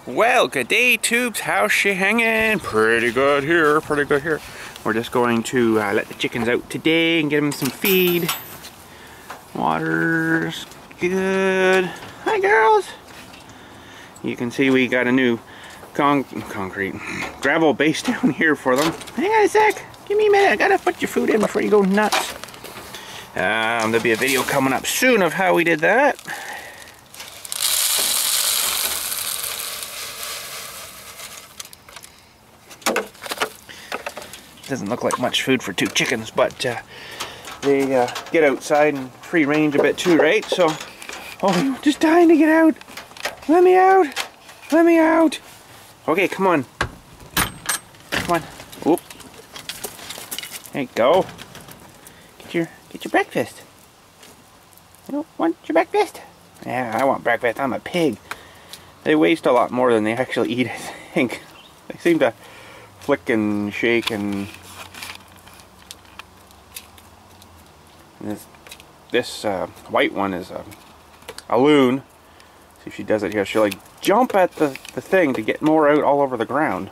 Well, good day, tubes. How's she hanging? Pretty good here, pretty good here. We're just going to let the chickens out today and get them some feed. Water's good. Hi, girls. You can see we got a new concrete gravel base down here for them. Hang on a sec. Give me a minute. I gotta put your food in before you go nuts. There'll be a video coming up soon of how we did that. Doesn't look like much food for two chickens, but they get outside and free range a bit too, right? So, oh, you're just dying to get out. Let me out. Let me out. Okay, come on. Come on. Oop. There you go. Get your breakfast. You don't want your breakfast? Yeah, I want breakfast. I'm a pig. They waste a lot more than they actually eat, I think. They seem to flick and shake and this white one is a loon. See if she does it here. She'll like jump at the thing to get more out all over the ground.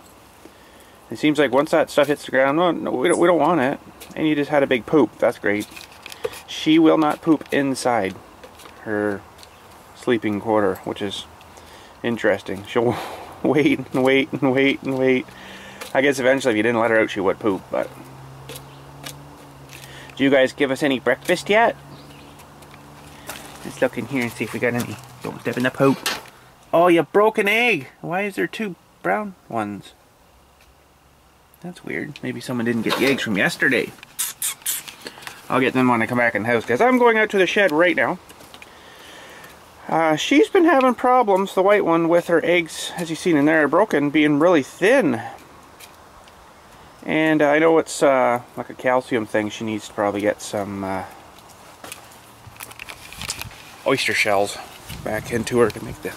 It seems like once that stuff hits the ground, no, we don't want it. And you just had a big poop. That's great. She will not poop inside her sleeping quarter, which is interesting. She'll wait and wait and wait and wait. I guess eventually if you didn't let her out she would poop, but... Did you guys give us any breakfast yet? Let's look in here and see if we got any. Don't step in the poop. Oh, you broke an egg! Why is there two brown ones? That's weird. Maybe someone didn't get the eggs from yesterday. I'll get them when I come back in the house, because I'm going out to the shed right now. She's been having problems, the white one, with her eggs, as you've seen in there, broken, being really thin. And I know it's like a calcium thing. She needs to probably get some oyster shells back into her to make the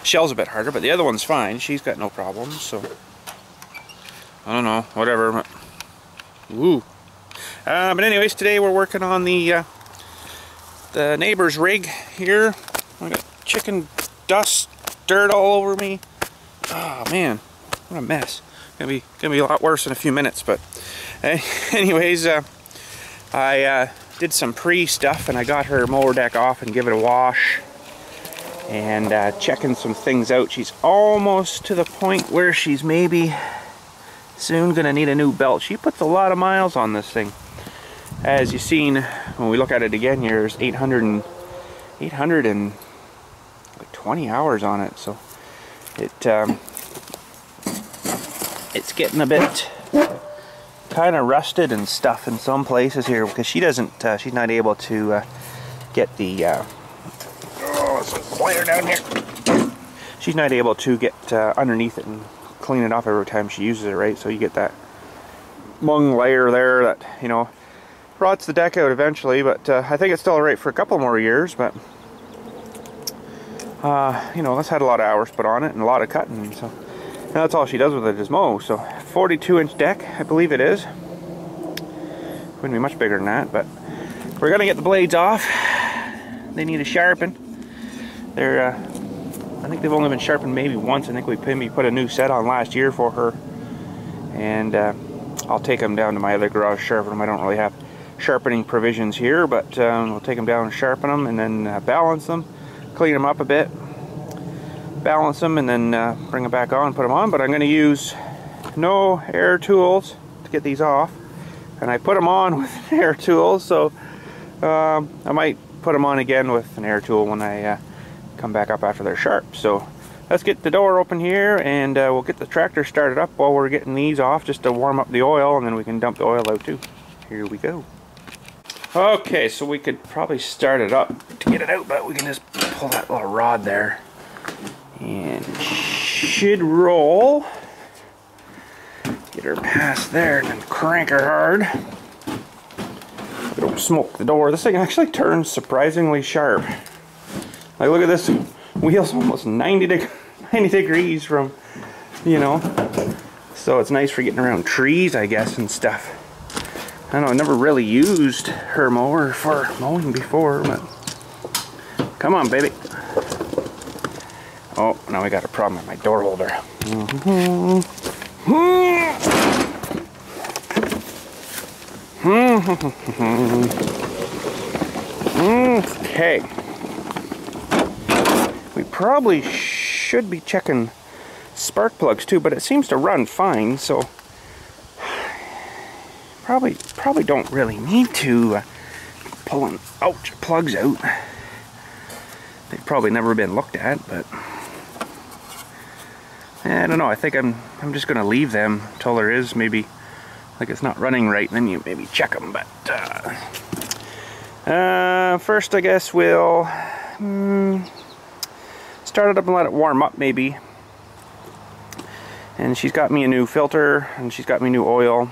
shells a bit harder. But the other one's fine. She's got no problems. So I don't know, whatever. Woo. But anyways, today we're working on the neighbor's rig here. I got chicken dust, dirt all over me. Oh man, what a mess. Gonna be a lot worse in a few minutes, but anyways, I did some pre-stuff and I got her mower deck off and give it a wash and checking some things out. She's almost to the point where she's maybe soon gonna need a new belt. She puts a lot of miles on this thing. As you've seen when we look at it again here, there's 820 hours on it, so it's getting a bit kind of rusted and stuff in some places here because she doesn't she's not able to get the oh, it's a lighter down here. She's not able to get underneath it and clean it off every time she uses it, right? So you get that mung layer there that, you know, rots the deck out eventually, but I think it's still alright for a couple more years, but you know, that's had a lot of hours put on it and a lot of cutting, so now that's all she does with it is mow. So 42-inch deck, I believe it is. Wouldn't be much bigger than that, but we're gonna get the blades off. They need a sharpen. They're I think they've only been sharpened maybe once. I think we put a new set on last year for her, and I'll take them down to my other garage, sharpen them. I don't really have sharpening provisions here, but we'll take them down and sharpen them, and then balance them, clean them up a bit, balance them, and then bring them back on, put them on. But I'm going to use no air tools to get these off, and I put them on with air tools, so I might put them on again with an air tool when I come back up after they're sharp. So let's get the door open here, and we'll get the tractor started up while we're getting these off, just to warm up the oil, and then we can dump the oil out too. Here we go. Okay, so we could probably start it up to get it out, but we can just pull that little rod there and it should roll. Get her past there and then crank her hard. Don't smoke the door. This thing actually turns surprisingly sharp. Like, look at this. Wheel's almost 90 degrees from, you know. So it's nice for getting around trees, I guess, and stuff. I don't know, I never really used her mower for mowing before, but come on, baby. Oh, now we got a problem with my door holder. Okay. We probably should be checking spark plugs too, but it seems to run fine, so probably don't really need to pulling plugs out. They've probably never been looked at, but I don't know. I think I'm just gonna leave them until there is maybe like it's not running right, and then you maybe check them. But first, I guess we'll start it up and let it warm up maybe. And she's got me a new filter, and she's got me new oil.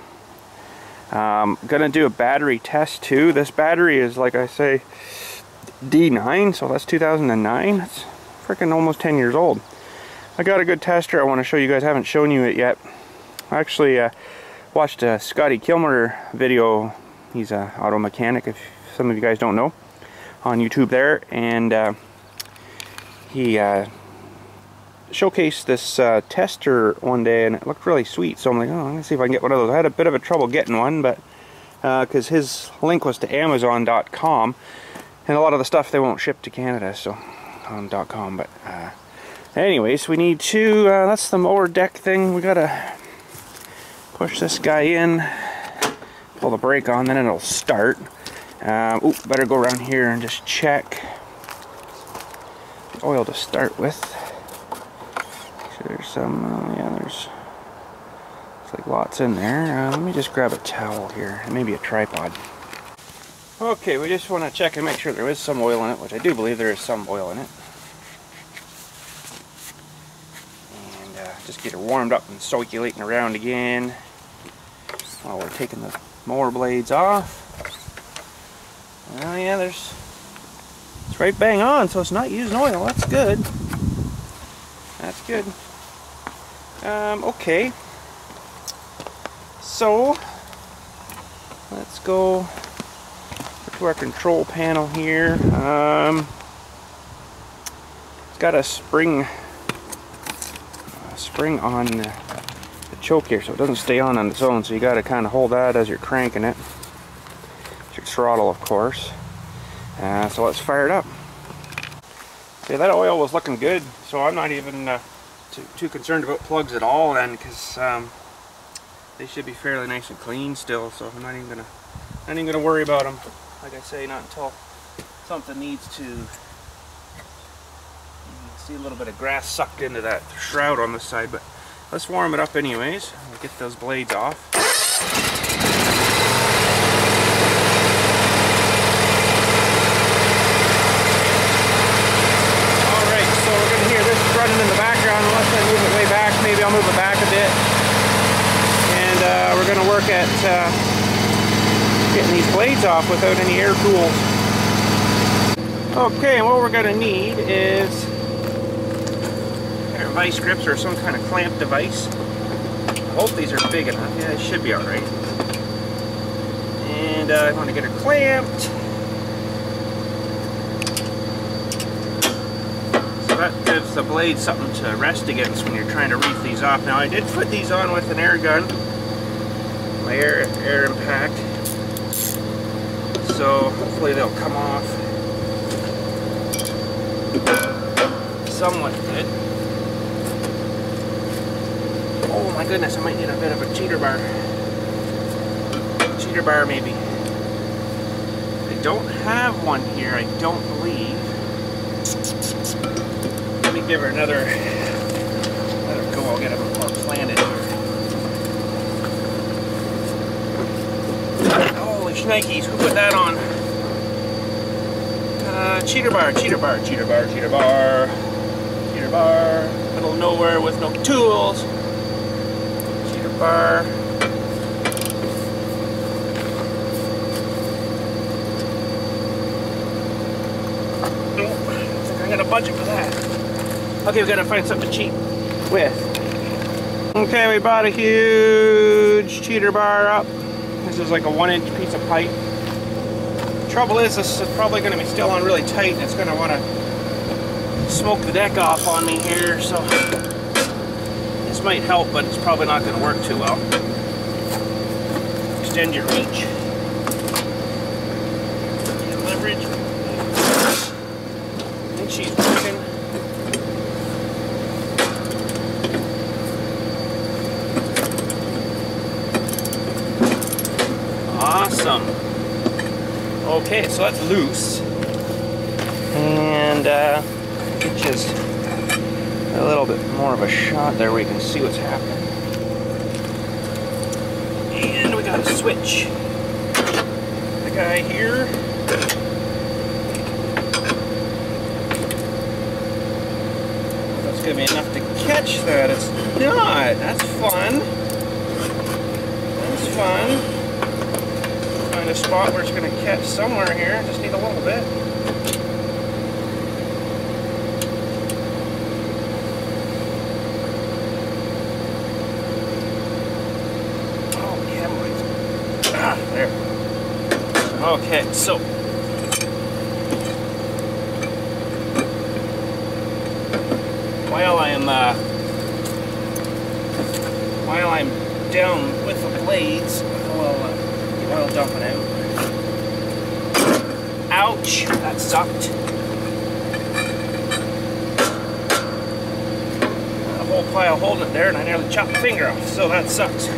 Gonna do a battery test too. This battery is, like I say, D9, so that's 2009. It's freaking almost 10 years old. I got a good tester I want to show you guys. I haven't shown you it yet. I actually watched a Scotty Kilmer video. He's an auto mechanic, if some of you guys don't know, on YouTube there, and he showcased this tester one day, and it looked really sweet. So I'm like, oh, I'm gonna see if I can get one of those. I had a bit of a trouble getting one, but because his link was to Amazon.com, and a lot of the stuff they won't ship to Canada, so on .com. But anyways, we need to. That's the mower deck thing. We gotta push this guy in, pull the brake on, then it'll start. Better go around here and just check the oil to start with. So there's some, yeah, there's like lots in there. Let me just grab a towel here, and maybe a tripod. Okay, we just want to check and make sure there is some oil in it, which I do believe there is some oil in it. And just get her warmed up and circulating around again while we're taking the mower blades off. Oh yeah, it's right bang on, so it's not using oil. That's good. That's good. Okay. So let's go to our control panel here. It's got a spring on the choke here, so it doesn't stay on its own. So you got to kind of hold that as you're cranking it. Your throttle, of course. So let's fire it up. Yeah, that oil was looking good, so I'm not even too concerned about plugs at all then, because they should be fairly nice and clean still. So I'm not even gonna worry about them. Like I say, not until something needs to. You can see a little bit of grass sucked into that shroud on this side, but let's warm it up anyways. We'll get those blades off. Running in the background, unless I move it way back. Maybe I'll move it back a bit, and we're going to work at getting these blades off without any air tools. Okay, and what we're going to need is our vice grips or some kind of clamp device. I hope these are big enough. Yeah, it should be alright. And I want to get her clamped. That gives the blade something to rest against when you're trying to reef these off. Now I did put these on with an air gun, my air impact, so hopefully they'll come off somewhat good. Oh my goodness, I might need a bit of a cheater bar. Cheater bar maybe. I don't have one here, I don't believe. Let me give her another go. I'll get it more planted here. Holy shnikes, who put that on? Cheater bar, cheater bar, cheater bar, cheater bar, cheater bar. Middle of nowhere with no tools. Cheater bar. Nope, I'm gonna budget for that. Okay, we gotta find something cheap with. Okay, we bought a huge cheater bar up. This is like a 1-inch piece of pipe. Trouble is, this is probably gonna be still on really tight, and it's gonna wanna smoke the deck off on me here, so this might help, but it's probably not going to work too well. Extend your reach. Your leverage. I think she's working. Awesome. Okay, so that's loose. And just a little bit more of a shot there where you can see what's happening. And we got a switch. The guy here. That's going to be enough to catch that. It's not. That's fun. That's fun. Find a spot where it's going to catch somewhere here. Just need a little bit. There. Okay, so while I'm down with the blades, I'll dump it out. Ouch! That sucked. A whole pile holding it there, and I nearly chopped my finger off. So that sucks.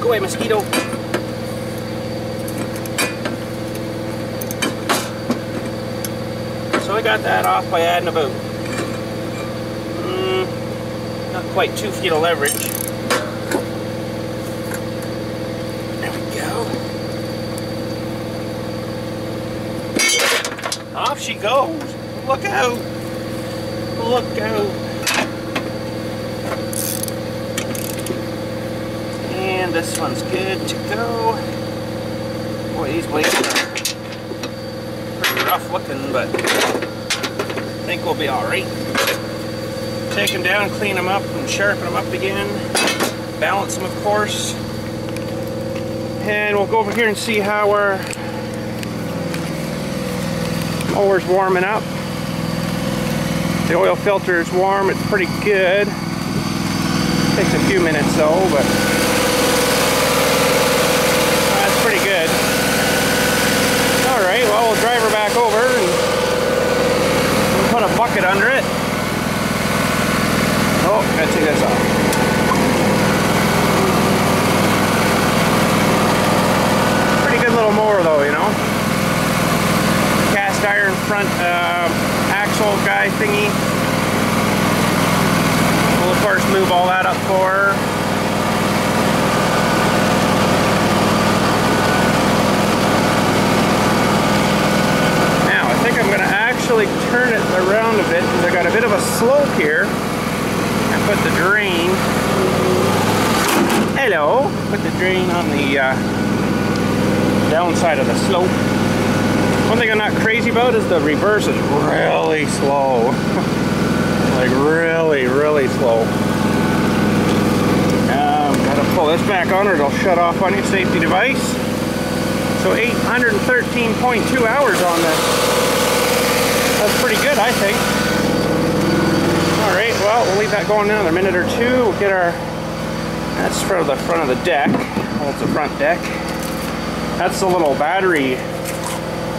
Go away, mosquito. So I got that off by adding about not quite 2 feet of leverage. There we go. Off she goes. Look out. Look out. And this one's good to go. Boy, these blades are pretty rough looking, but I think we'll be alright. Take them down, clean them up, and sharpen them up again. Balance them, of course. And we'll go over here and see how our mower's warming up. The oil filter is warm, it's pretty good. Takes a few minutes though, but that's pretty good. Alright, well, we'll drive her back over and we'll put a bucket under it. Oh, gotta take this off. Pretty good little mower though, you know. Cast iron front axle guy thingy. We'll of course move all that up for her. Now I think I'm going to actually turn it around a bit because I got a bit of a slope here. And put the drain. Hello. Put the drain on the downside of the slope. One thing I'm not crazy about is the reverse is really slow. Like really, really slow. Gotta pull this back on or it'll shut off on your safety device. So 813.2 hours on this. That's pretty good, I think. Alright, well, we'll leave that going another minute or two. We'll get our... That's for the front of the deck. Holds the front deck. That's the little battery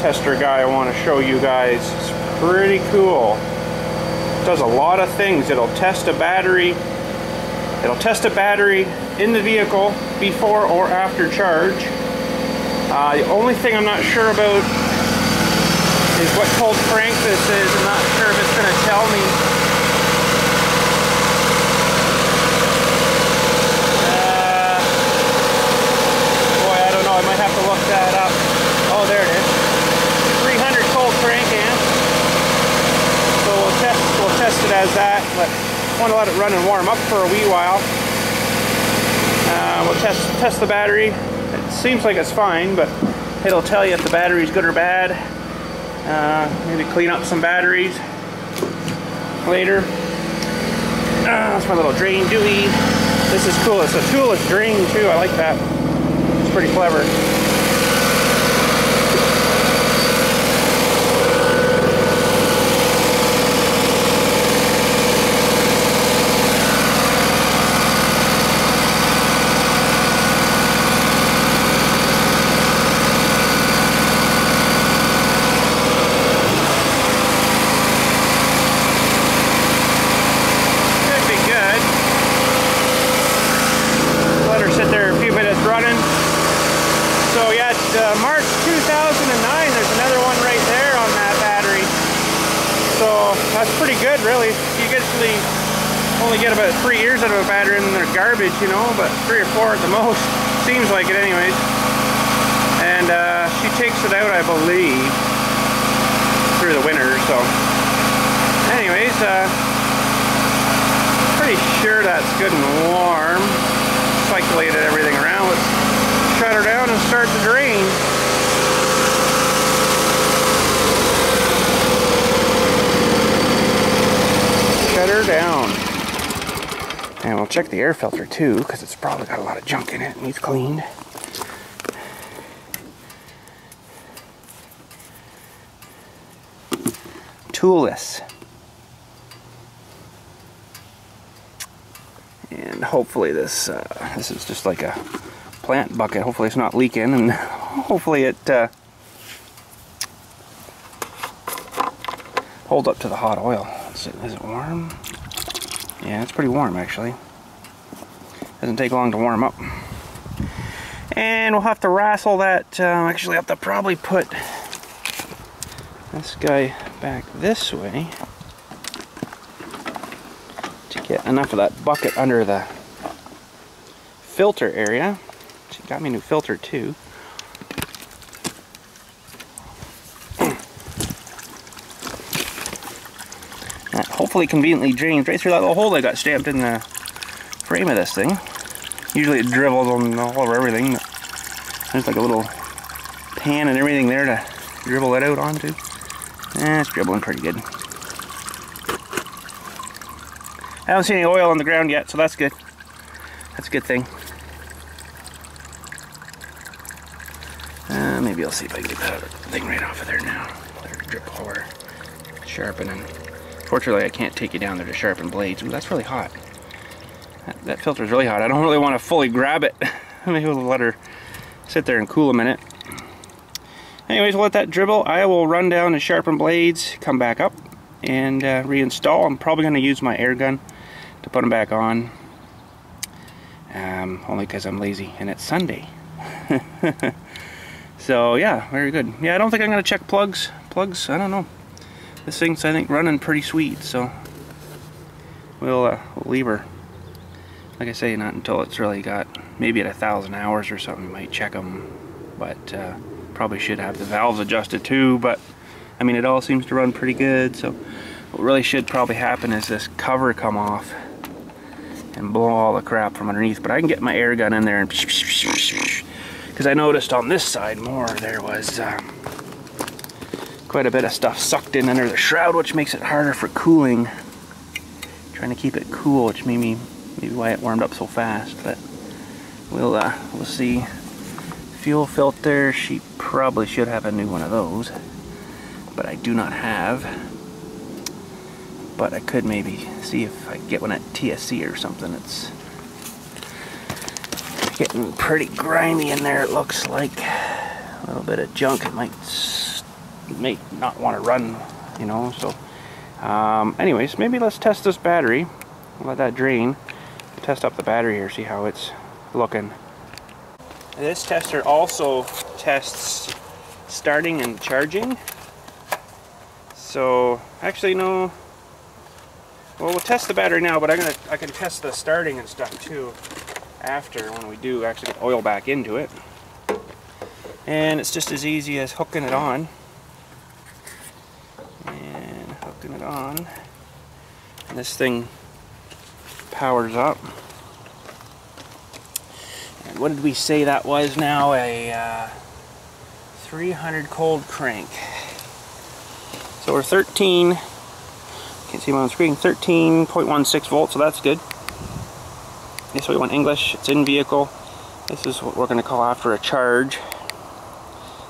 tester guy I want to show you guys. It's pretty cool. It does a lot of things. It'll test a battery. It'll test a battery in the vehicle before or after charge. The only thing I'm not sure about is what cold crank this is. I'm not sure if it's going to tell me. Boy, I don't know. I might have to look that up. Oh, there it is. 300 cold crank amp. So we'll test it as that. But I want to let it run and warm up for a wee while. We'll test the battery. It seems like it's fine, but it'll tell you if the battery's good or bad. Maybe clean up some batteries later. That's my little drain Dewey. This is cool. It's a toolless drain too. I like that. It's pretty clever. March 2009, there's another one right there on that battery. So that's pretty good, really. You usually only get about 3 years out of a battery and they're garbage, you know, but 3 or 4 at the most. Seems like it anyways. And she takes it out, I believe, through the winter, so. Anyways, pretty sure that's good and warm. Cyclated everything around. Let's shut her down and start the drain. Shut her down. And we'll check the air filter too, because it's probably got a lot of junk in it and needs cleaned. Toolless. And hopefully this is just like a plant bucket. Hopefully it's not leaking, and hopefully it holds up to the hot oil. Is it warm? Yeah, it's pretty warm actually. Doesn't take long to warm up. And we'll have to wrestle that. Actually, I have to probably put this guy back this way to get enough of that bucket under the filter area. She got me a new filter too. That hopefully conveniently drains right through that little hole that got stamped in the frame of this thing. Usually it dribbles on all over everything, but there's like a little pan and everything there to dribble that out onto. It's dribbling pretty good. I haven't seen any oil on the ground yet, so that's good. That's a good thing. Maybe I'll see if I can get that thing right off of there now. There's a drip pour, sharpening. Fortunately, I can't take you down there to sharpen blades. Ooh, that's really hot. That filter's really hot. I don't really want to fully grab it. Maybe we'll let her sit there and cool a minute. Anyways, we'll let that dribble. I will run down and sharpen blades, come back up, and reinstall. I'm probably going to use my air gun to put them back on. Only because I'm lazy and it's Sunday. So yeah, very good. Yeah, I don't think I'm going to check plugs. Plugs, I don't know. This thing's, I think, running pretty sweet, so we'll leave her. Like I say, not until it's really got, maybe at 1,000 hours or something, we might check them. But probably should have the valves adjusted too, but I mean, it all seems to run pretty good. So what really should probably happen is this cover come off and blow all the crap from underneath. But I can get my air gun in there and, because I noticed on this side more, there was quite a bit of stuff sucked in under the shroud, which makes it harder for cooling. Trying to keep it cool, which maybe why it warmed up so fast. But we'll see. Fuel filter, she probably should have a new one of those, but I do not have. But I could maybe see if I can get one at TSC or something. It's getting pretty grimy in there, it looks like. A little bit of junk. It might not want to run, you know. So anyways, maybe let's test this battery. Let that drain. Test up the battery here, see how it's looking. This tester also tests starting and charging. So actually no, well, we'll test the battery now, but I can test the starting and stuff too after, when we do actually get oil back into it. And it's just as easy as hooking it on. And hooking it on. And this thing powers up. And what did we say that was now? A 300 cold crank. So we're 13. Can't see see them on the screen. 13.16 volts, so that's good. This we want English. It's in vehicle. This is what we're going to call after a charge.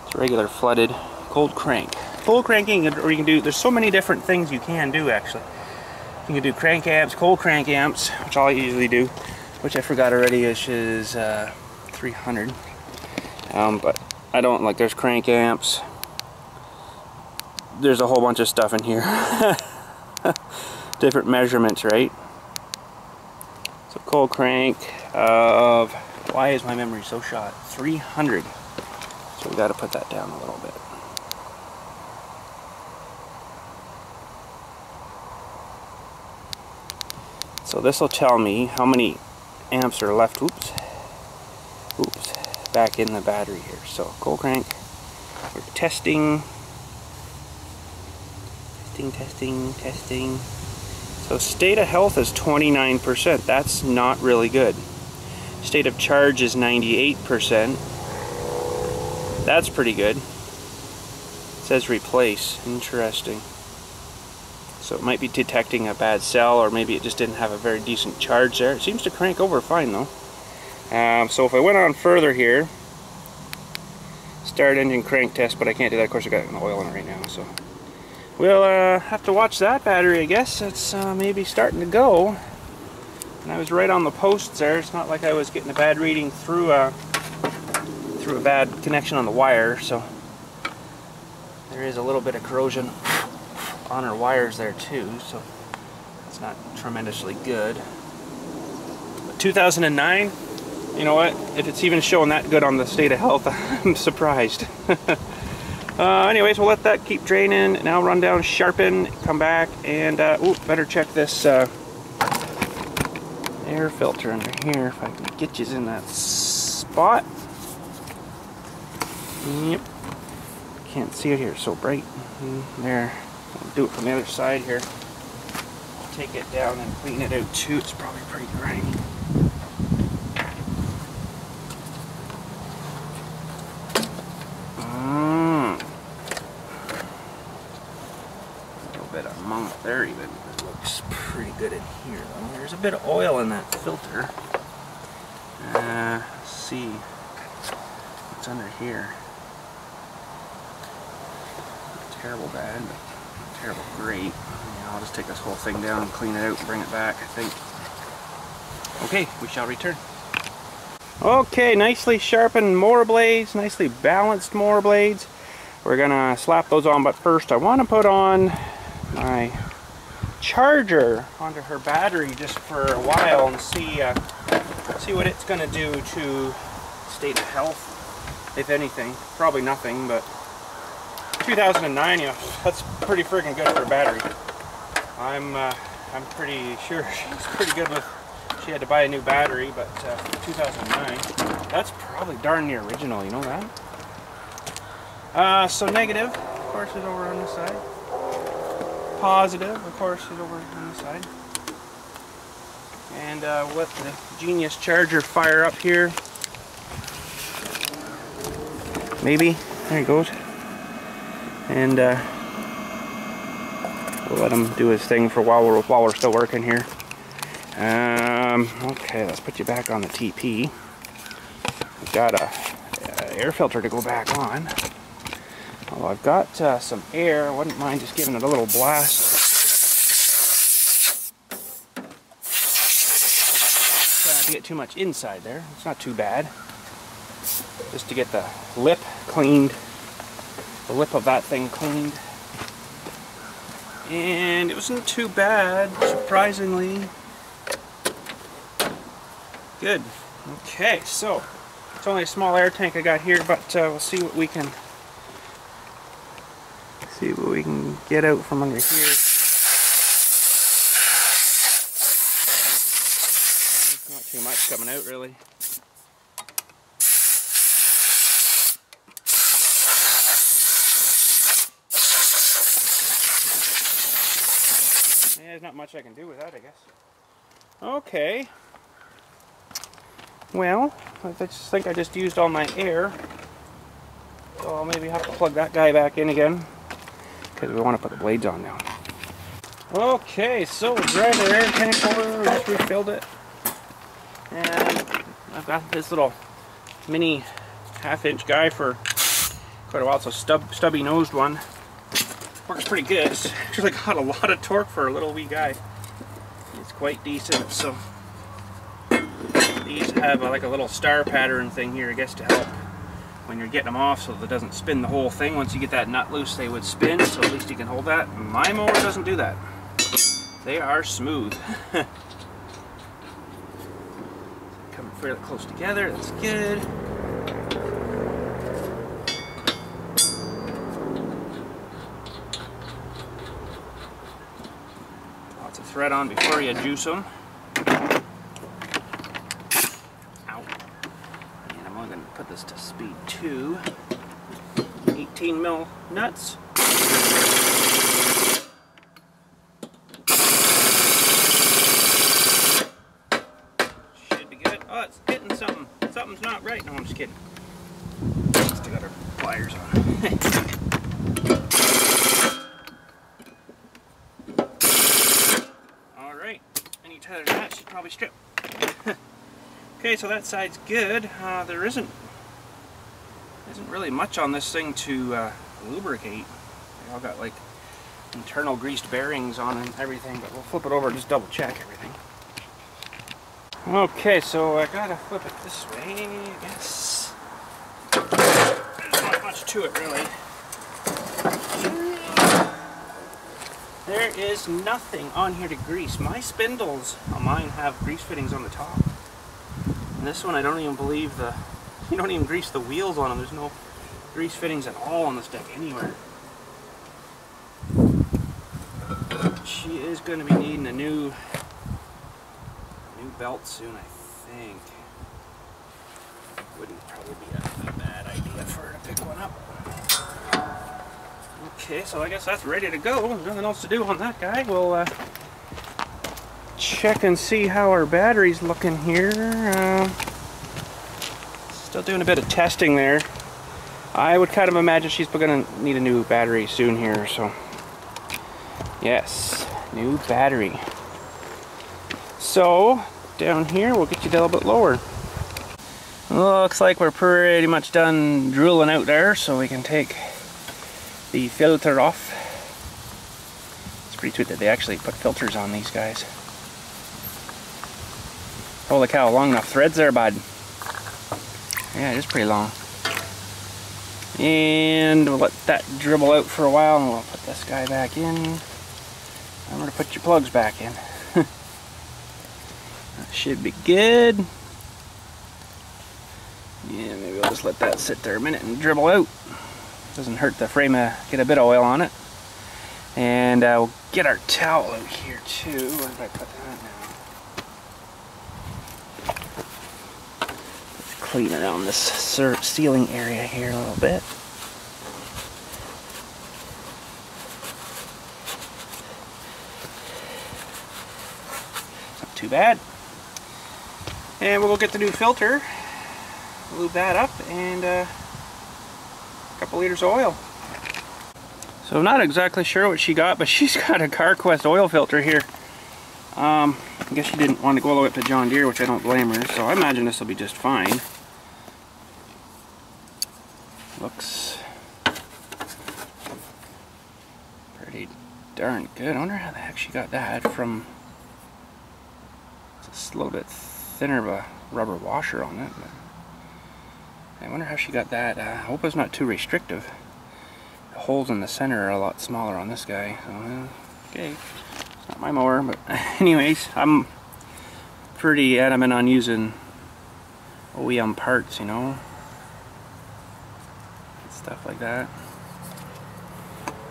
It's regular flooded. Cold crank. Cold cranking, or you can do, there's so many different things you can do actually. You can do crank amps, cold crank amps, which I usually do, which I forgot already, which is 300. But I don't, like, there's crank amps. There's a whole bunch of stuff in here. Different measurements, right? So cold crank of, why is my memory so shot? 300. So we got to put that down a little bit. So this will tell me how many amps are left, oops, back in the battery here. So cold crank, we're testing. So state of health is 29%. That's not really good. State of charge is 98%. That's pretty good. It says replace. Interesting. So it might be detecting a bad cell, or maybe it just didn't have a very decent charge there. It seems to crank over fine though. So if I went on further here, start engine crank test, but I can't do that. Of course I got an oil in it right now, so we'll have to watch that battery, I guess. It's maybe starting to go. And I was right on the posts there. It's not like I was getting a bad reading through a bad connection on the wire, so there is a little bit of corrosion on our wires there too, so it's not tremendously good. But 2009, you know what, if it's even showing that good on the state of health, I'm surprised. Anyways, we'll let that keep draining. Now run down, sharpen, come back, and better check this air filter under here if I can get you in that spot. Yep, can't see it here, it's so bright. There. I'll do it from the other side here. Take it down and clean it out too. It's probably pretty grimy. A little bit of munk there even. It looks pretty good in here though. There's a bit of oil in that filter. Let's see what's under here. Not terrible bad, but terrible great. Yeah, I'll just take this whole thing down and clean it out and bring it back, I think. Okay, we shall return. Okay, nicely sharpened mower blades, nicely balanced mower blades. We're gonna slap those on, but first I want to put on my charger onto her battery just for a while and see what it's gonna do to state of health, if anything. Probably nothing, but 2009, you know, that's pretty friggin' good for a battery. I'm pretty sure she's pretty good with, she had to buy a new battery, but 2009, that's probably darn near original, you know that? So negative, of course, is over on this side. Positive, of course, is over on this side. And let the Genius charger fire up here. Maybe, there he goes. And we'll let him do his thing for while we're still working here. Okay, let's put you back on the TP. We've got a air filter to go back on. Although I've got some air, I wouldn't mind just giving it a little blast. Try not to get too much inside there. It's not too bad. Just to get the lip cleaned. The lip of that thing cleaned. And it wasn't too bad, surprisingly. Good. Okay, so it's only a small air tank I got here, but we'll see what we can get out from under here. Not too much coming out, really. Yeah, there's not much I can do with that, I guess. Okay. Well, I just think I just used all my air. So I'll maybe have to plug that guy back in again, because we want to put the blades on now. Okay, so we dried our air tank over, just refilled it. And I've got this little mini half-inch guy for quite a while. It's a stubby nosed one. Works pretty good. It's actually got a lot of torque for a little wee guy. It's quite decent. So these have like a little star pattern thing here, I guess, to help when you're getting them off so that it doesn't spin the whole thing. Once you get that nut loose, they would spin, so at least you can hold that. My mower doesn't do that. They are smooth. Coming fairly close together, that's good. Lots of thread on before you juice them. Ow. And I'm only going to put this to speed 2. 18 mil nuts. It's hitting something. Something's not right. No, I'm just kidding. Still got our pliers on. Alright. Any tighter than that should probably strip. Okay, so that side's good. There isn't really much on this thing to lubricate. They all got like internal greased bearings on and everything, but we'll flip it over and just double check everything. Okay, so I gotta flip it this way, I guess. There's not much to it, really. There is nothing on here to grease. My spindles on mine have grease fittings on the top. And this one, I don't even believe you don't even grease the wheels on them. There's no grease fittings at all on this deck anywhere. She is going to be needing a new belt soon, I think. Wouldn't probably be a bad idea for her to pick one up. Okay, so I guess that's ready to go. There's nothing else to do on that guy. We'll check and see how our battery's looking here. Still doing a bit of testing there. I would kind of imagine she's going to need a new battery soon here, so yes, new battery. So down here, we'll get you down a little bit lower. Looks like we're pretty much done drooling out there, so we can take the filter off. It's pretty sweet that they actually put filters on these guys. Holy cow, long enough threads there, bud. Yeah, it is pretty long. And we'll let that dribble out for a while, and we'll put this guy back in. Remember to put your plugs back in. That should be good. Yeah, maybe we'll just let that sit there a minute and dribble out. Doesn't hurt the frame to get a bit of oil on it. And we'll get our towel out here too. Where did I put that now? Let's clean around this ceiling area here a little bit. Not too bad. And we'll go get the new filter, lube that up, and a couple liters of oil. So I'm not exactly sure what she got, but she's got a CarQuest oil filter here. I guess she didn't want to go all the way up to John Deere, which I don't blame her, so I imagine this will be just fine. Looks pretty darn good. I wonder how the heck she got that from. It's a little bit thinner of a rubber washer on it, but I wonder how she got that. I hope it's not too restrictive. The holes in the center are a lot smaller on this guy, so okay, it's not my mower, but anyways, I'm pretty adamant on using OEM parts, you know, stuff like that.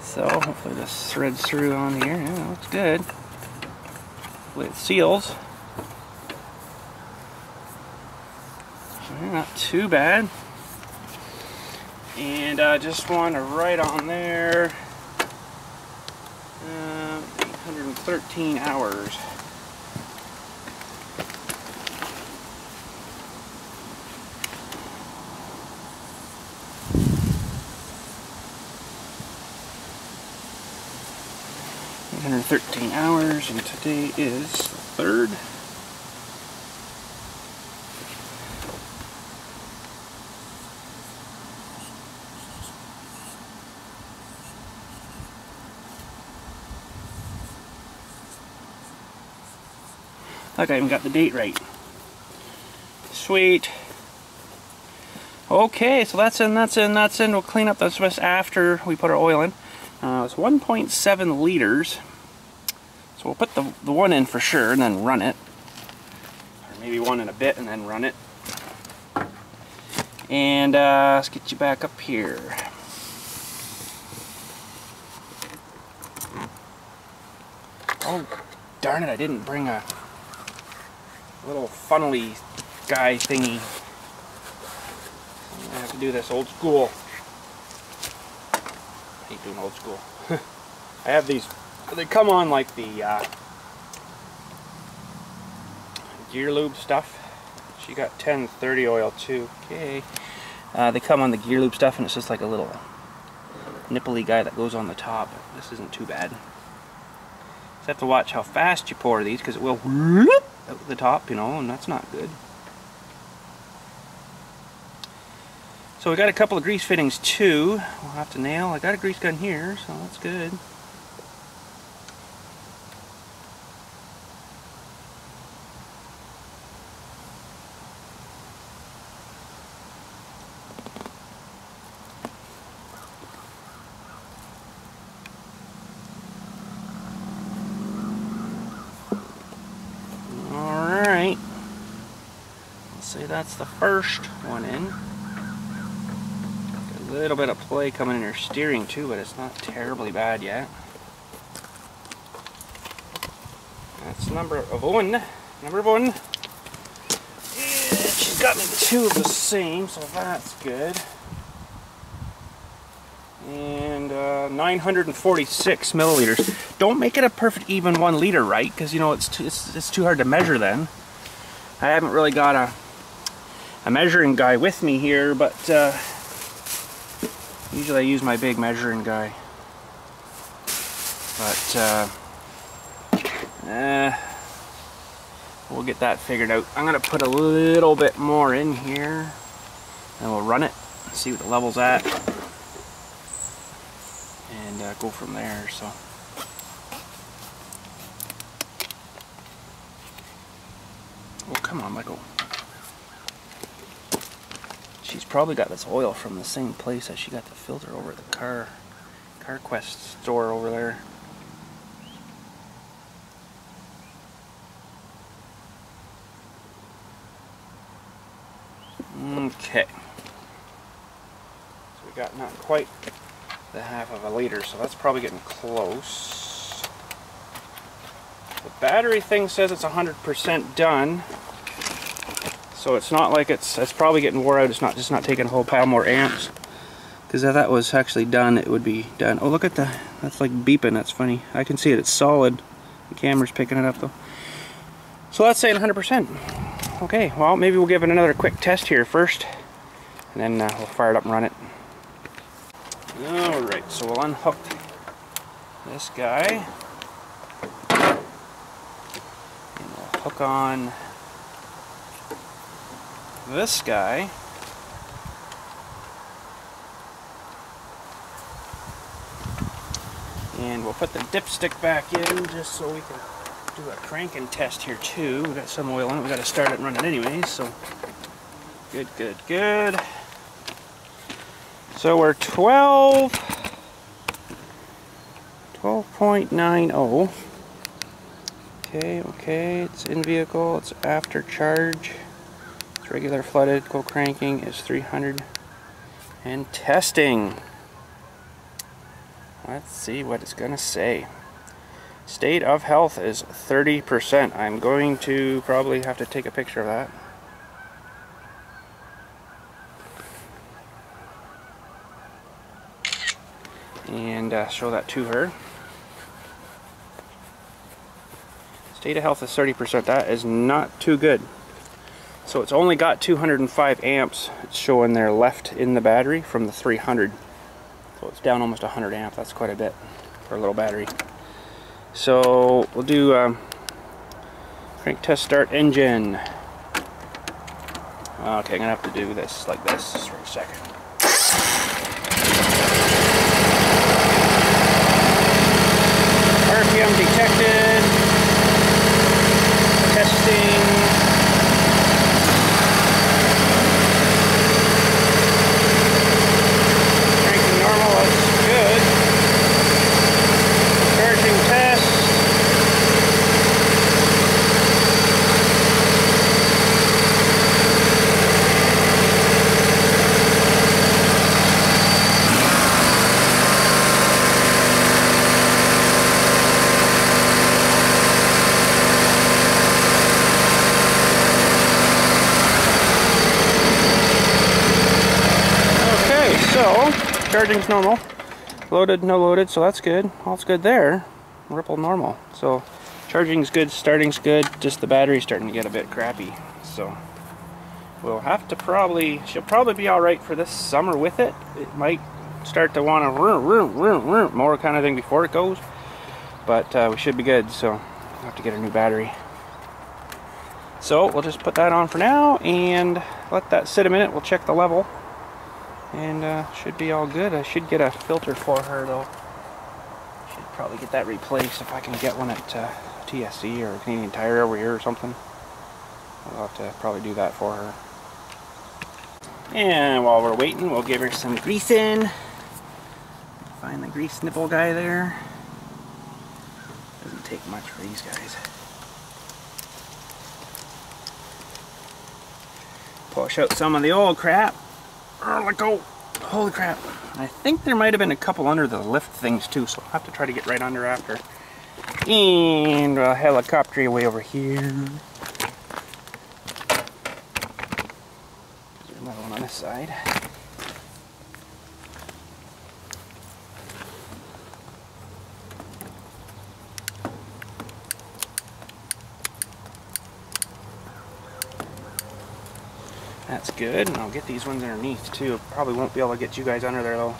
So hopefully this threads through on here. Yeah, looks good. Hopefully it seals. Not too bad. And I just want to write on there 813 hours. 113 hours, and today is the 3rd. Look, I even got the date right. Sweet. Okay, so that's in. We'll clean up this rest after we put our oil in. It's 1.7 liters. So we'll put the one in for sure and then run it. Or maybe one in a bit and then run it. And let's get you back up here. Oh, darn it, I didn't bring a little funnely guy thingy. I have to do this old school. I hate doing old school. I have these, they come on like the gear lube stuff. She got 1030 oil too. Okay. They come on the gear lube stuff, and it's just like a little nipply guy that goes on the top. This isn't too bad. Just have to watch how fast you pour these, because it will whoop out the top, you know, and that's not good. So we got a couple of grease fittings too. We'll have to nail. I got a grease gun here, so that's good. Alright. Let's say that's the first one in. A little bit of play coming in your steering too, but it's not terribly bad yet. That's number one. Number one. And she's got me two of the same, so that's good. And 946 milliliters. Don't make it a perfect even 1 liter, right? Because you know it's too hard to measure then. I haven't really got a measuring guy with me here, but usually I use my big measuring guy. But we'll get that figured out. I'm gonna put a little bit more in here, and we'll run it, see what the level's at, and go from there. So. Oh, come on, let go. She's probably got this oil from the same place as she got the filter over at the CarQuest store over there. Okay. So we got not quite the half of a liter, so that's probably getting close. The battery thing says it's 100% done. So it's not like it's probably getting wore out. It's not just not taking a whole pile more amps. Because if that was actually done, it would be done. Oh, look at that. That's like beeping. That's funny. I can see it. It's solid. The camera's picking it up though. So that's saying 100%. Okay, well maybe we'll give it another quick test here first. And then we'll fire it up and run it. Alright, so we'll unhook this guy. And we'll hook on this guy. And we'll put the dipstick back in just so we can do a cranking test here too. We got some oil on it. We got to start it and run it anyway. So good, good, good. So we're 12.90. Okay, it's in vehicle. It's after charge. It's regular flooded. Go cranking is 300. And testing. Let's see what it's gonna say. State of health is 30%. I'm going to probably have to take a picture of that. And show that to her. State of health is 30%. That is not too good. So it's only got 205 amps. It's showing there left in the battery from the 300. So it's down almost 100 amps. That's quite a bit for a little battery. So we'll do crank test start engine. Okay, I'm gonna have to do this like this just for a second. RPM detected. Testing. Cranking normal, that's good. Charging test. So, charging's normal, loaded, no loaded, so that's good. All's good there. Ripple normal. So, charging's good, starting's good, just the battery's starting to get a bit crappy. So, we'll have to she'll probably be alright for this summer with it. It might start to want to more kind of thing before it goes. But we should be good, so we'll have to get a new battery. So, we'll just put that on for now and let that sit a minute. We'll check the level. And should be all good. I should get a filter for her though. Should probably get that replaced if I can get one at TSC or Canadian Tire over here or something. I'll have to probably do that for her. And while we're waiting, we'll give her some grease in. Find the grease nipple guy there. Doesn't take much for these guys. Push out some of the old crap. Let go. Holy crap. I think there might have been a couple under the lift things too, so I'll have to try to get right under after. And a helicopter way over here. There's another one on this side. That's good, and I'll get these ones underneath too. Probably won't be able to get you guys under there though.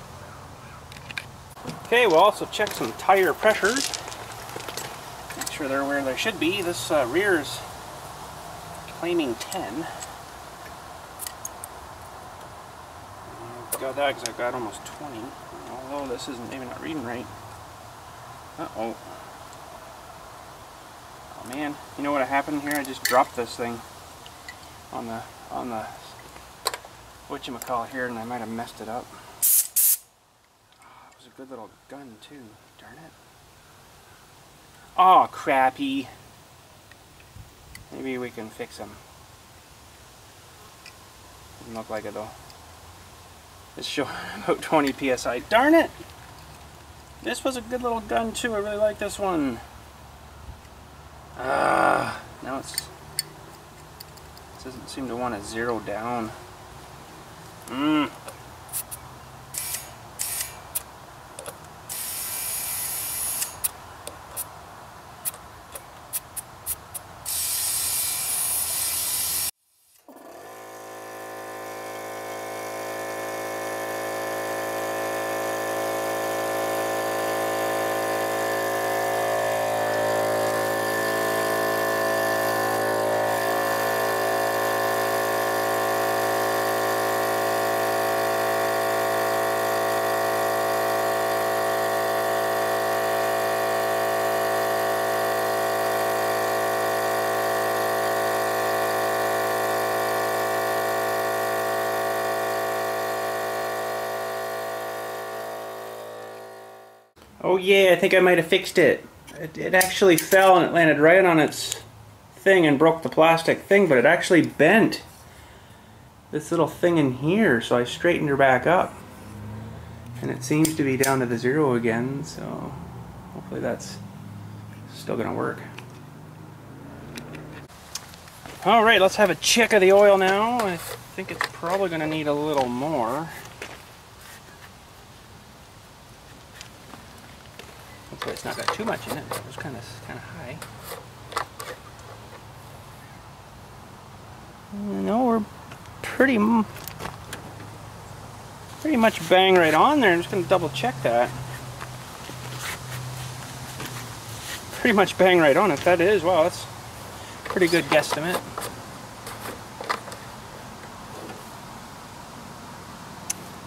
Okay, we'll also check some tire pressures. Make sure they're where they should be. This rear is claiming 10. Got that because I've got almost 20. Although this isn't maybe not reading right. Uh-oh. Oh man, you know what happened here? I just dropped this thing on the whatchamacallit here, and I might have messed it up. Oh, it was a good little gun too, darn it. Oh, crappy. Maybe we can fix them. Doesn't look like it though. It's showing about 20 psi. Darn it! This was a good little gun too. I really like this one. Now it doesn't seem to want to zero down. Oh yeah, I think I might have fixed it. It actually fell and it landed right on its thing and broke the plastic thing, but it actually bent this little thing in here, so I straightened her back up. And it seems to be down to the zero again, so hopefully that's still gonna work. Alright, let's have a check of the oil now. I think it's probably gonna need a little more. Hopefully it's not got too much in it. It was kind of high. No, we're pretty much bang right on there. I'm just going to double check that. pretty much bang right on it. That is, wow, that's a pretty good guesstimate.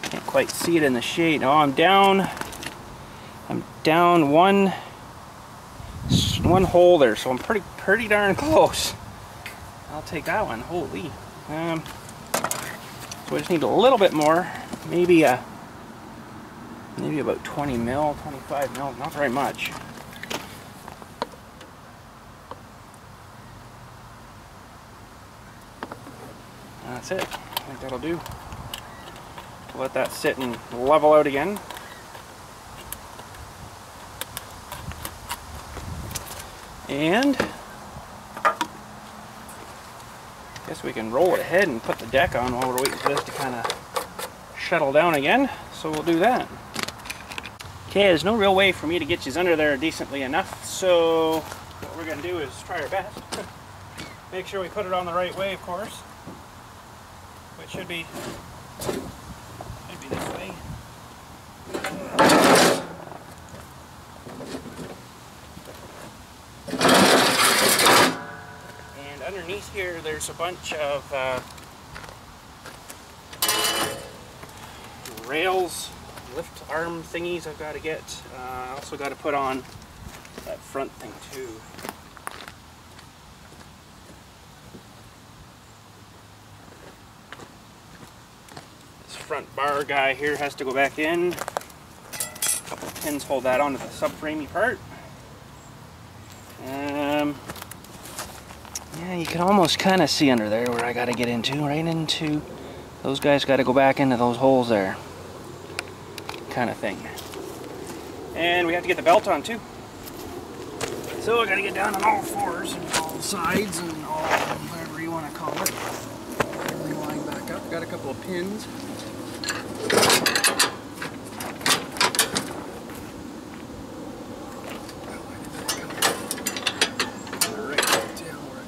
Can't quite see it in the shade. Oh, I'm down one hole there, so I'm pretty darn close. I'll take that one. Holy. So I just need a little bit more, maybe about 20 mil, 25 mil, not very much. That's it. I think that'll do. Let that sit and level out again. And guess we can roll it ahead and put the deck on while we're waiting for this to kind of shuttle down again. So we'll do that. Okay, there's no real way for me to get you under there decently enough. So what we're going to do is try our best. Make sure we put it on the right way, of course. Which should be this way. And underneath here, there's a bunch of rails, lift arm thingies I've got to get. I also got to put on that front thing too. Front bar guy here has to go back in. A couple of pins hold that onto the subframey part. Yeah, you can almost kind of see under there where I got to get into, right into. Those guys got to go back into those holes there, kind of thing. And we have to get the belt on too. So I got to get down on all fours and all sides and all whatever you want to call it. Everything lined back up. Got a couple of pins.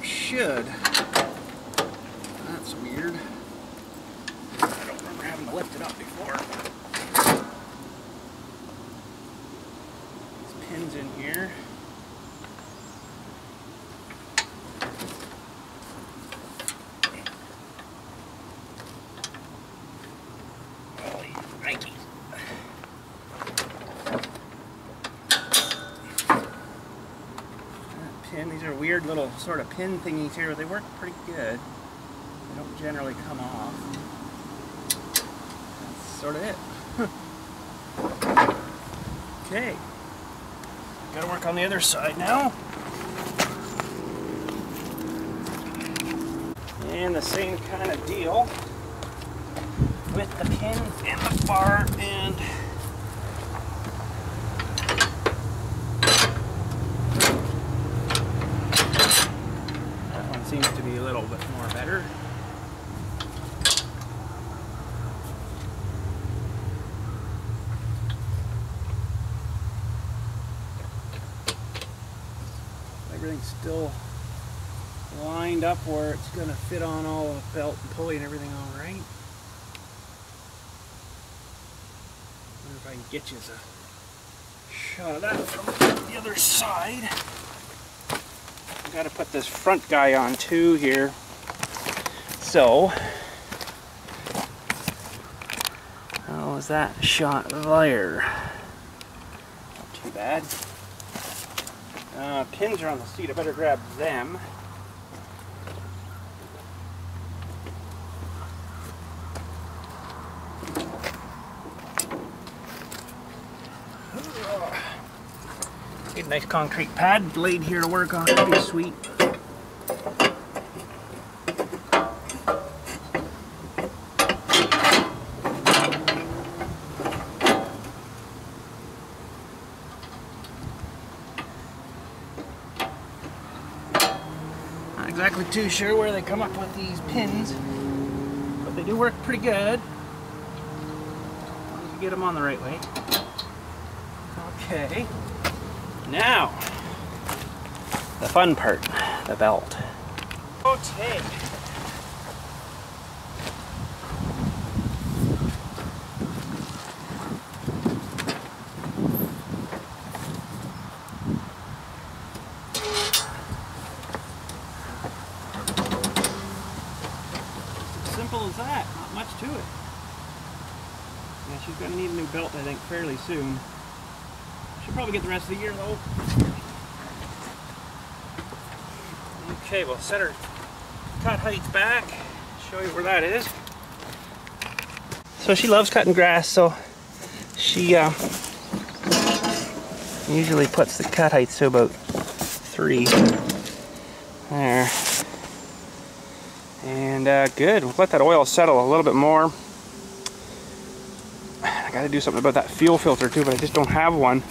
Should. That's weird. I don't remember having to lift it up before. These pins in here. Holy Nike. These are weird little sort of pin thingies here. They work pretty good. They don't generally come off. That's sort of it. Okay. Gotta work on the other side now. And the same kind of deal with the pins and the bar and seems to be a little bit more better. Everything's still lined up where it's going to fit on all the belt and pulley and everything all right. Wonder if I can get you a shot of that from the other side. Got to put this front guy on too here. So, how was that shot there? Not too bad. Pins are on the seat. I better grab them. Get a nice concrete pad laid here to work on. That'd be sweet. Not exactly too sure where they come up with these pins, but they do work pretty good. As long as you get them on the right way. Okay. Now, the fun part, the belt. Okay. Yeah, she's going to need a new belt, I think, fairly soon. She'll probably get the rest of the year, though. Okay, we'll set her cut heights back. Show you where that is. So she loves cutting grass, so she usually puts the cut heights to about 3. There. And good. We'll let that oil settle a little bit more. I gotta do something about that fuel filter too, but I just don't have one.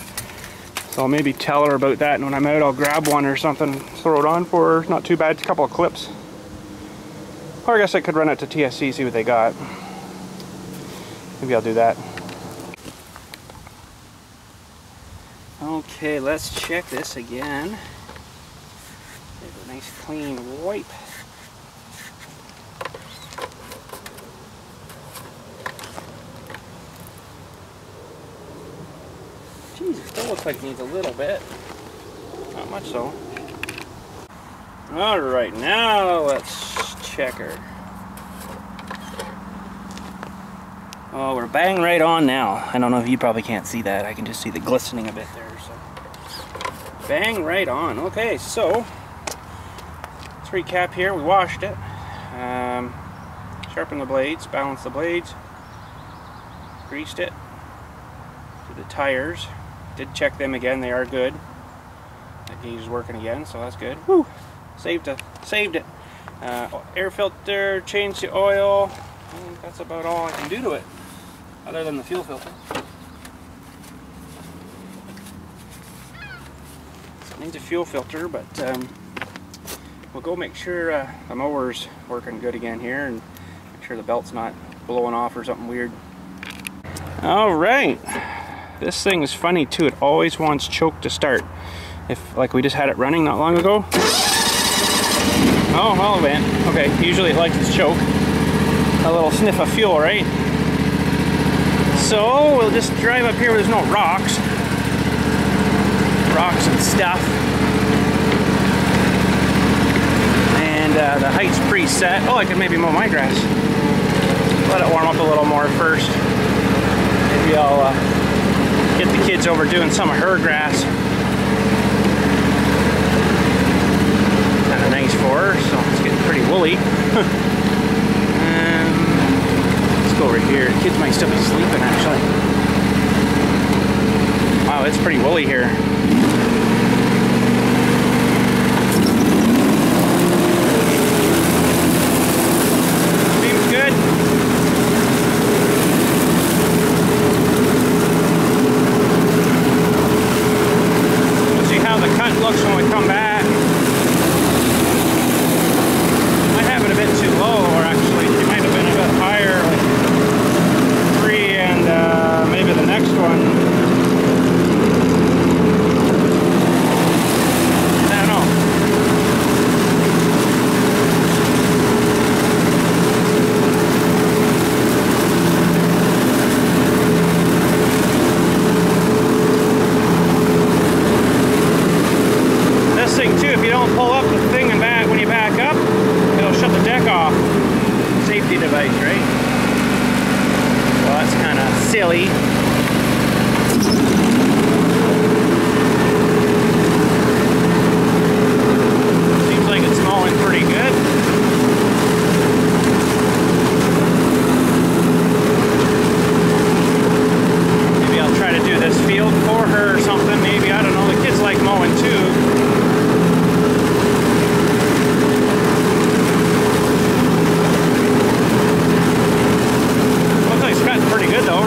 So I'll maybe tell her about that, and when I'm out I'll grab one or something, throw it on for her. Not too bad, a couple of clips. Or I guess I could run it to TSC, see what they got. Maybe I'll do that. Okay, let's check this again. There's a nice clean wipe. Geez, it still looks like it needs a little bit. Not much so. Alright, now let's check her. Oh, we're bang right on now. I don't know if you probably can't see that. I can just see the glistening a bit there. So, bang right on. Okay, so let's recap here. We washed it, sharpened the blades, balanced the blades, greased it to the tires. Did check them again. They are good. That gauge is working again, so that's good. Woo! Saved it. Air filter, changed the oil. I think that's about all I can do to it, other than the fuel filter. So it needs a fuel filter, but we'll go make sure the mower's working good again here, and make sure the belt's not blowing off or something weird. All right, this thing is funny too. It always wants choke to start. If, like, we just had it running not long ago. Oh, well, man. Okay, usually it likes its choke. A little sniff of fuel, right? So we'll just drive up here where there's no rocks and stuff, and the height's preset. Oh, I could maybe mow my grass. Let it warm up a little more first. Maybe I'll get the kids over doing some of her grass. Kind of nice for her, so it's getting pretty woolly. Go over here. The kids might still be sleeping, actually. Wow, it's pretty woolly here. Seems good. We'll see how the cut looks when we come back. Might have it a bit too low, or actually it might have been a bit higher. Like maybe the next one. I don't know. This thing too, if you don't pull up the thing and back when you back up, it'll shut the deck off. Safety device, right? Well, that's kind of silly. Seems like it's mowing pretty good. Maybe I'll try to do this field for her or something. Maybe, I don't know. The kids like mowing too. Pretty good though.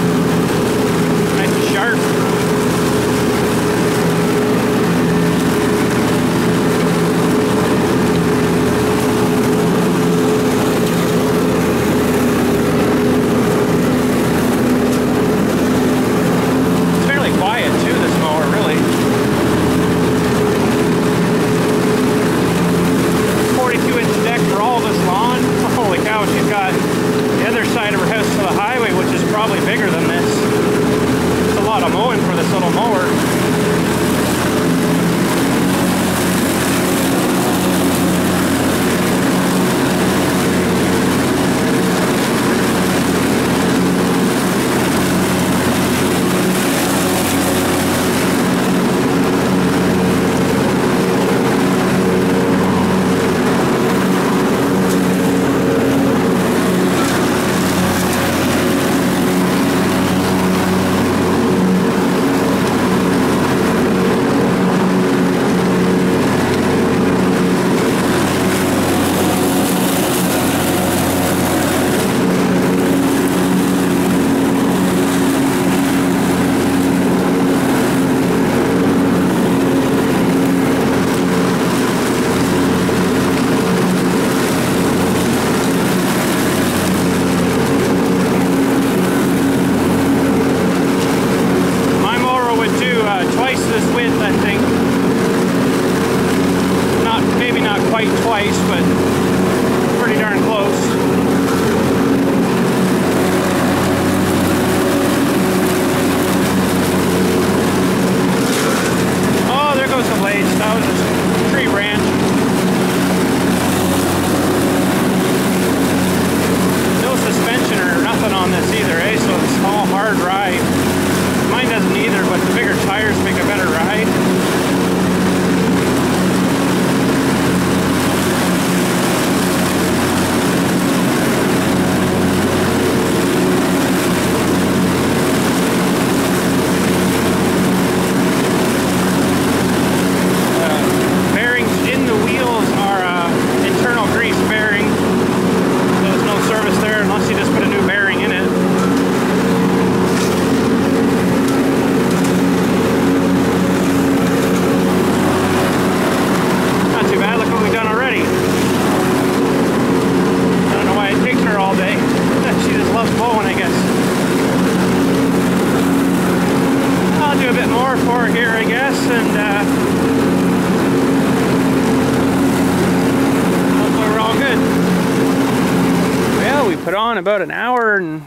gone about an hour and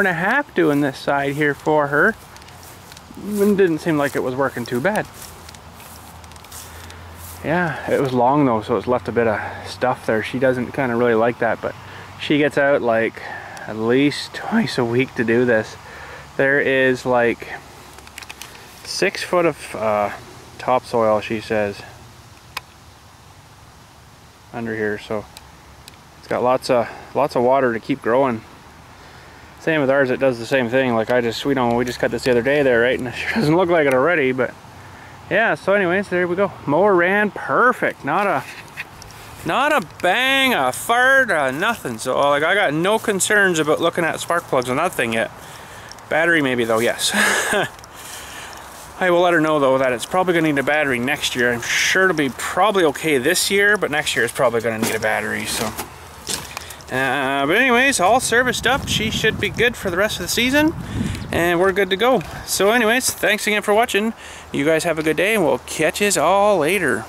a half doing this side here for her. It didn't seem like it was working too bad. Yeah, it was long though, so it's left a bit of stuff there. She doesn't kind of really like that, but she gets out like at least twice a week to do this. There is like 6 foot of topsoil, she says, under here, so it's got lots of water to keep growing. Same with ours, it does the same thing. Like we just cut this the other day there, right? And it sure doesn't look like it already, but yeah. So anyways, there we go. Mower ran perfect. Not a bang, a fart, nothing. So like I got no concerns about looking at spark plugs on that thing yet. Battery maybe though, yes. I will let her know though that it's probably going to need a battery next year. I'm sure it'll be probably okay this year, but next year it's probably going to need a battery. So, but anyways, all serviced up. She should be good for the rest of the season, and we're good to go. So anyways, thanks again for watching. You guys have a good day, and we'll catch yous all later.